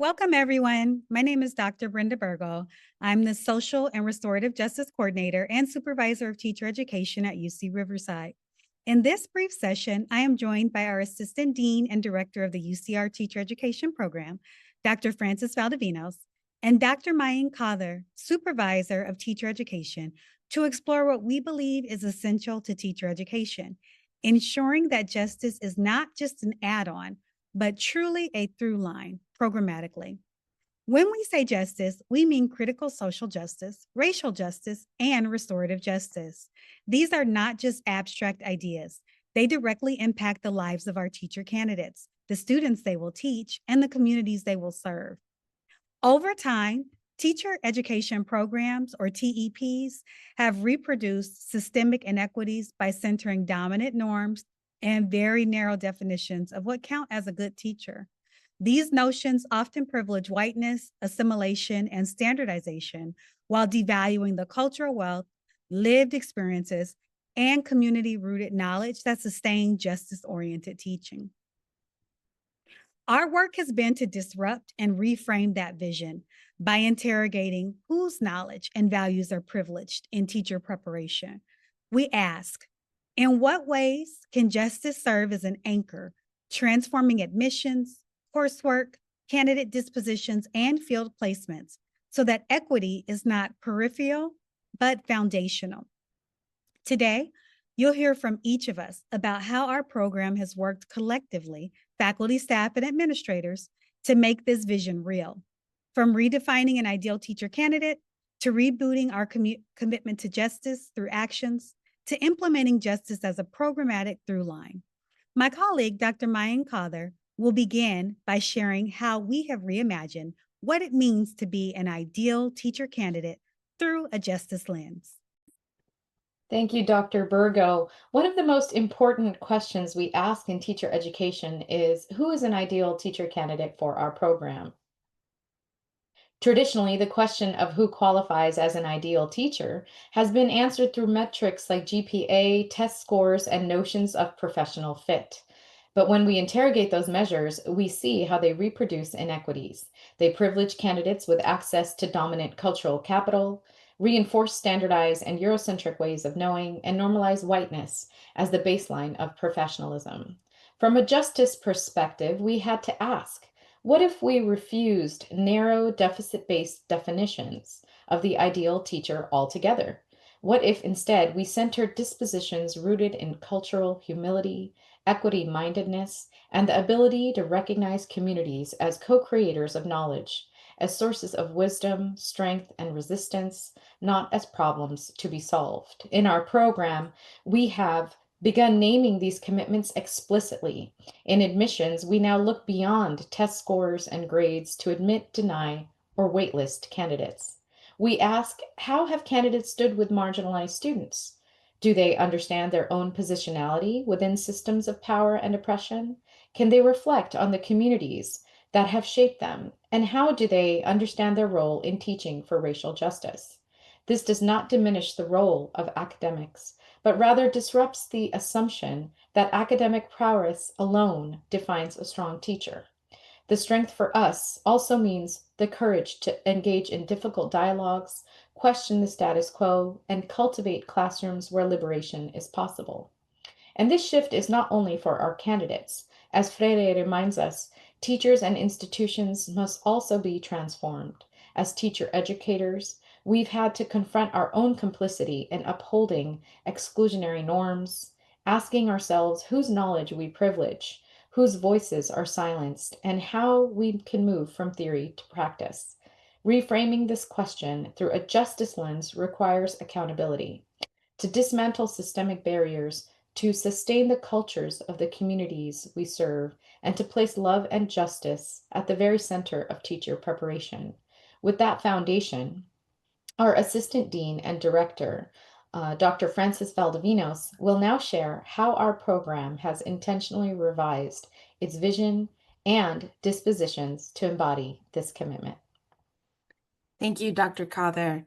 Welcome, everyone. My name is Dr. Brenda Burgo. I'm the Social and Restorative Justice Coordinator and Supervisor of Teacher Education at UC Riverside. In this brief session, I am joined by our Assistant Dean and Director of the UCR Teacher Education Program, Dr. Frances Valdivinos, and Dr. Mayeen Quadar, Supervisor of Teacher Education, to explore what we believe is essential to teacher education, ensuring that justice is not just an add-on, but truly a through line programmatically. When we say justice, we mean critical social justice, racial justice, and restorative justice. These are not just abstract ideas. They directly impact the lives of our teacher candidates, the students they will teach, and the communities they will serve. Over time, teacher education programs, or TEPs, have reproduced systemic inequities by centering dominant norms and very narrow definitions of what count as a good teacher. These notions often privilege whiteness, assimilation, and standardization while devaluing the cultural wealth, lived experiences, and community-rooted knowledge that sustain justice-oriented teaching. Our work has been to disrupt and reframe that vision by interrogating whose knowledge and values are privileged in teacher preparation. We ask, in what ways can justice serve as an anchor, transforming admissions, coursework, candidate dispositions, and field placements so that equity is not peripheral, but foundational? Today, you'll hear from each of us about how our program has worked collectively, faculty, staff, and administrators, to make this vision real. From redefining an ideal teacher candidate, to rebooting our commitment to justice through actions, to implementing justice as a programmatic through line. My colleague, Dr. Mayeen Quadar, will begin by sharing how we have reimagined what it means to be an ideal teacher candidate through a justice lens. Thank you, Dr. Burgo. One of the most important questions we ask in teacher education is, who is an ideal teacher candidate for our program? Traditionally, the question of who qualifies as an ideal teacher has been answered through metrics like GPA, test scores, and notions of professional fit. But when we interrogate those measures, we see how they reproduce inequities. They privilege candidates with access to dominant cultural capital, reinforce standardized and Eurocentric ways of knowing, and normalize whiteness as the baseline of professionalism. From a justice perspective, we had to ask, what if we refused narrow deficit-based definitions of the ideal teacher altogether? What if instead we centered dispositions rooted in cultural humility, equity-mindedness, and the ability to recognize communities as co-creators of knowledge, as sources of wisdom, strength, and resistance, not as problems to be solved? In our program, we have begun naming these commitments explicitly. In admissions, we now look beyond test scores and grades to admit, deny, or waitlist candidates. We ask, how have candidates stood with marginalized students? Do they understand their own positionality within systems of power and oppression? Can they reflect on the communities that have shaped them? And how do they understand their role in teaching for racial justice? This does not diminish the role of academics, but rather disrupts the assumption that academic prowess alone defines a strong teacher. The strength for us also means the courage to engage in difficult dialogues, question the status quo, and cultivate classrooms where liberation is possible. And this shift is not only for our candidates. As Freire reminds us, teachers and institutions must also be transformed. As teacher educators, we've had to confront our own complicity in upholding exclusionary norms, asking ourselves whose knowledge we privilege, whose voices are silenced, and how we can move from theory to practice. Reframing this question through a justice lens requires accountability. To dismantle systemic barriers, to sustain the cultures of the communities we serve, and to place love and justice at the very center of teacher preparation. With that foundation, our Assistant Dean and Director, Dr. Frances Valdivinos, will now share how our program has intentionally revised its vision and dispositions to embody this commitment. Thank you, Dr. Quadar.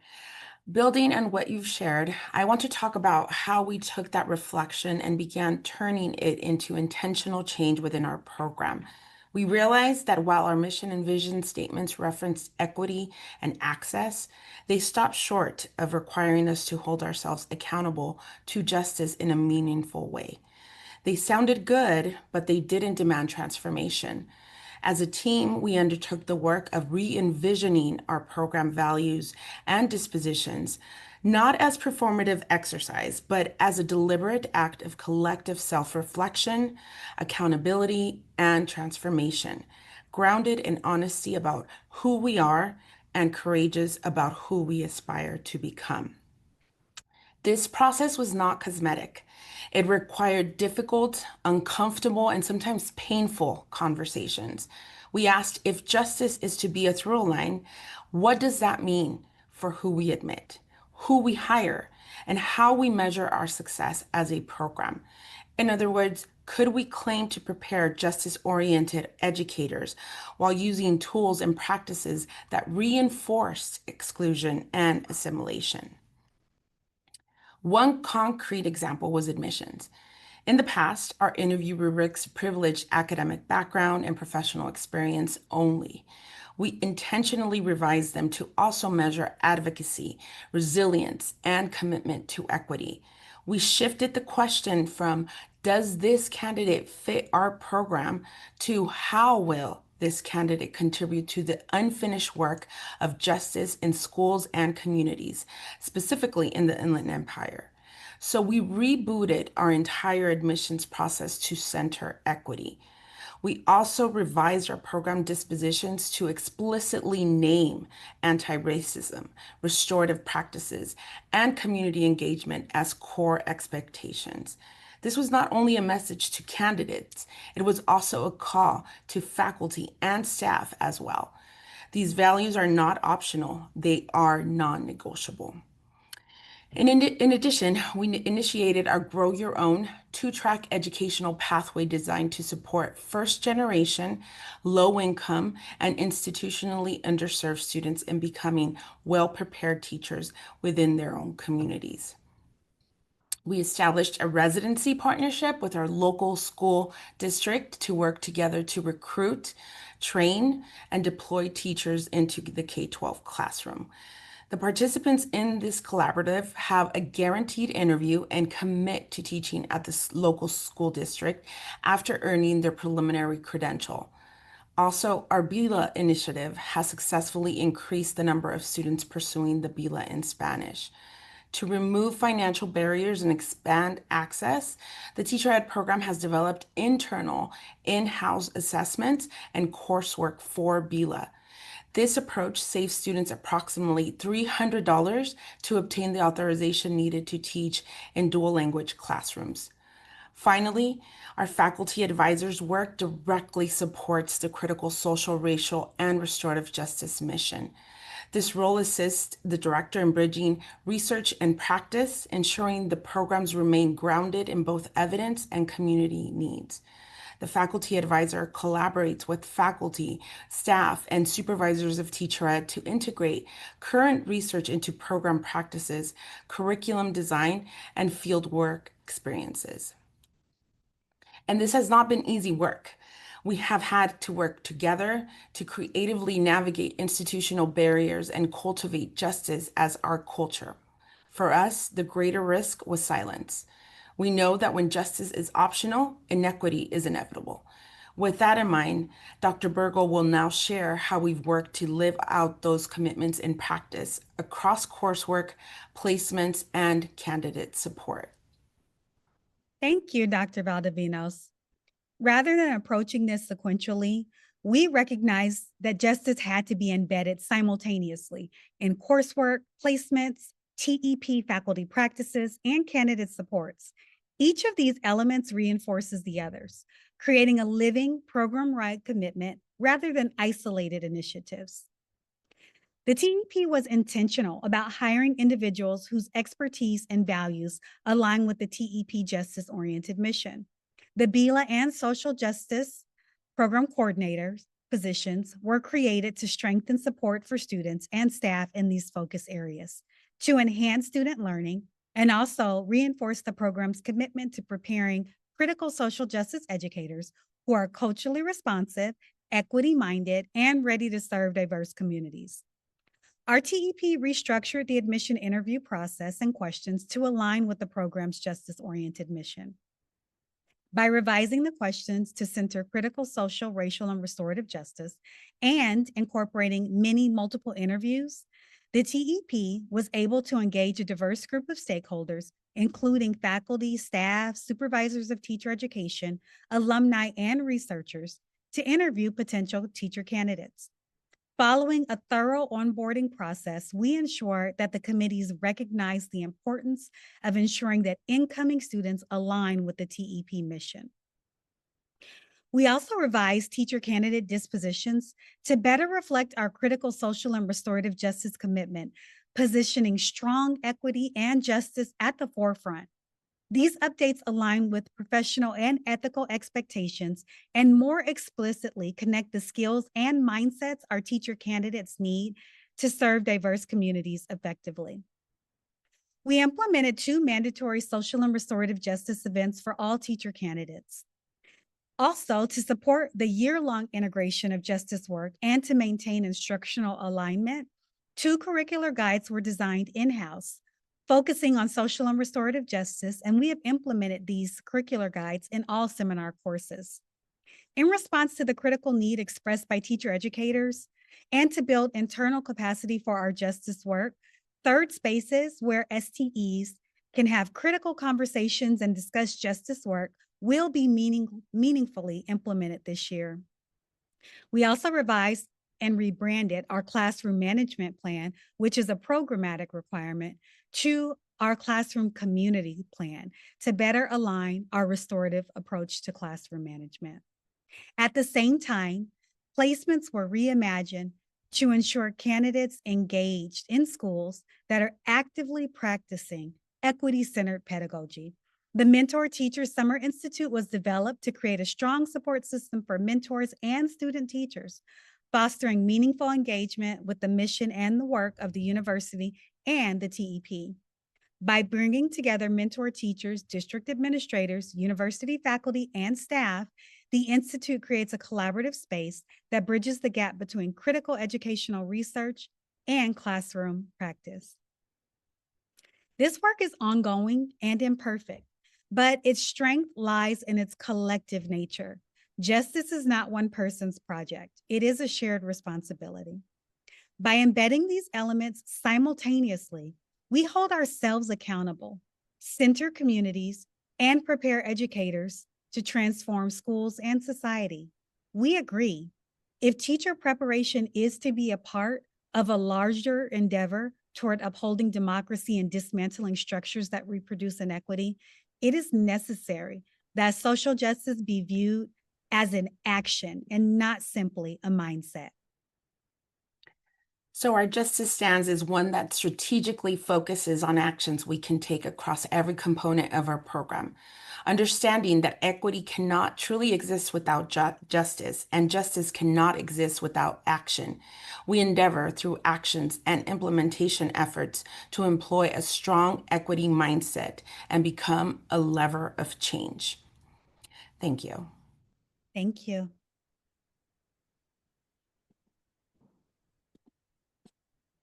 Building on what you've shared, I want to talk about how we took that reflection and began turning it into intentional change within our program. We realized that while our mission and vision statements referenced equity and access, they stopped short of requiring us to hold ourselves accountable to justice in a meaningful way. They sounded good, but they didn't demand transformation. As a team, we undertook the work of re-envisioning our program values and dispositions, not as performative exercise, but as a deliberate act of collective self-reflection, accountability, and transformation, grounded in honesty about who we are and courageous about who we aspire to become. This process was not cosmetic. It required difficult, uncomfortable, and sometimes painful conversations. We asked, if justice is to be a through line, what does that mean for who we admit, who we hire, and how we measure our success as a program? In other words, could we claim to prepare justice-oriented educators while using tools and practices that reinforce exclusion and assimilation? One concrete example was admissions. In the past, our interview rubrics privileged academic background and professional experience only. We intentionally revised them to also measure advocacy, resilience, and commitment to equity. We shifted the question from, does this candidate fit our program, to how will this candidate contribute to the unfinished work of justice in schools and communities, specifically in the Inland Empire. So we rebooted our entire admissions process to center equity. We also revised our program dispositions to explicitly name anti-racism, restorative practices, and community engagement as core expectations. This was not only a message to candidates, it was also a call to faculty and staff as well. These values are not optional, they are non-negotiable. In addition, we initiated our Grow Your Own two-track educational pathway designed to support first-generation, low-income, and institutionally underserved students in becoming well-prepared teachers within their own communities. We established a residency partnership with our local school district to work together to recruit, train, and deploy teachers into the K-12 classroom. The participants in this collaborative have a guaranteed interview and commit to teaching at the local school district after earning their preliminary credential. Also, our BILA initiative has successfully increased the number of students pursuing the BILA in Spanish. To remove financial barriers and expand access, the Teacher Ed program has developed internal in-house assessments and coursework for BILA. This approach saves students approximately $300 to obtain the authorization needed to teach in dual language classrooms. Finally, our faculty advisors' work directly supports the critical social, racial, and restorative justice mission. This role assists the director in bridging research and practice, ensuring the programs remain grounded in both evidence and community needs. The faculty advisor collaborates with faculty, staff, and supervisors of Teacher Ed to integrate current research into program practices, curriculum design, and fieldwork experiences. And this has not been easy work. We have had to work together to creatively navigate institutional barriers and cultivate justice as our culture. For us, the greater risk was silence. We know that when justice is optional, inequity is inevitable. With that in mind, Dr. Burgo will now share how we've worked to live out those commitments in practice across coursework, placements, and candidate support. Thank you, Dr. Valdivinos. Rather than approaching this sequentially, we recognized that justice had to be embedded simultaneously in coursework, placements, TEP faculty practices, and candidate supports. Each of these elements reinforces the others, creating a living program-wide commitment rather than isolated initiatives. The TEP was intentional about hiring individuals whose expertise and values align with the TEP justice-oriented mission. The BILA and social justice program coordinators positions were created to strengthen support for students and staff in these focus areas, to enhance student learning, and also reinforce the program's commitment to preparing critical social justice educators who are culturally responsive, equity-minded, and ready to serve diverse communities. Our TEP restructured the admission interview process and questions to align with the program's justice-oriented mission. By revising the questions to center critical social, racial, and restorative justice and incorporating many multiple interviews, the TEP was able to engage a diverse group of stakeholders, including faculty, staff, supervisors of teacher education, alumni, and researchers, to interview potential teacher candidates. Following a thorough onboarding process, we ensure that the committees recognize the importance of ensuring that incoming students align with the TEP mission. We also revised teacher candidate dispositions to better reflect our critical social and restorative justice commitment, positioning strong equity and justice at the forefront. These updates align with professional and ethical expectations and more explicitly connect the skills and mindsets our teacher candidates need to serve diverse communities effectively. We implemented 2 mandatory social and restorative justice events for all teacher candidates. Also, to support the year-long integration of justice work and to maintain instructional alignment, 2 curricular guides were designed in-house, focusing on social and restorative justice, and we have implemented these curricular guides in all seminar courses. In response to the critical need expressed by teacher educators and to build internal capacity for our justice work, third spaces where STEs can have critical conversations and discuss justice work will be meaningfully implemented this year. We also revised and rebranded our classroom management plan, which is a programmatic requirement, to our classroom community plan to better align our restorative approach to classroom management. At the same time, placements were reimagined to ensure candidates engaged in schools that are actively practicing equity-centered pedagogy. The Mentor Teacher Summer Institute was developed to create a strong support system for mentors and student teachers, fostering meaningful engagement with the mission and the work of the university and the TEP. By bringing together mentor teachers, district administrators, university faculty, and staff, the Institute creates a collaborative space that bridges the gap between critical educational research and classroom practice. This work is ongoing and imperfect, but its strength lies in its collective nature. Justice is not one person's project. It is a shared responsibility. By embedding these elements simultaneously, we hold ourselves accountable, center communities, and prepare educators to transform schools and society. We agree, if teacher preparation is to be a part of a larger endeavor toward upholding democracy and dismantling structures that reproduce inequity, it is necessary that social justice be viewed as an action and not simply a mindset. So our justice stance is one that strategically focuses on actions we can take across every component of our program, understanding that equity cannot truly exist without justice, and justice cannot exist without action. We endeavor through actions and implementation efforts to employ a strong equity mindset and become a lever of change. Thank you. Thank you.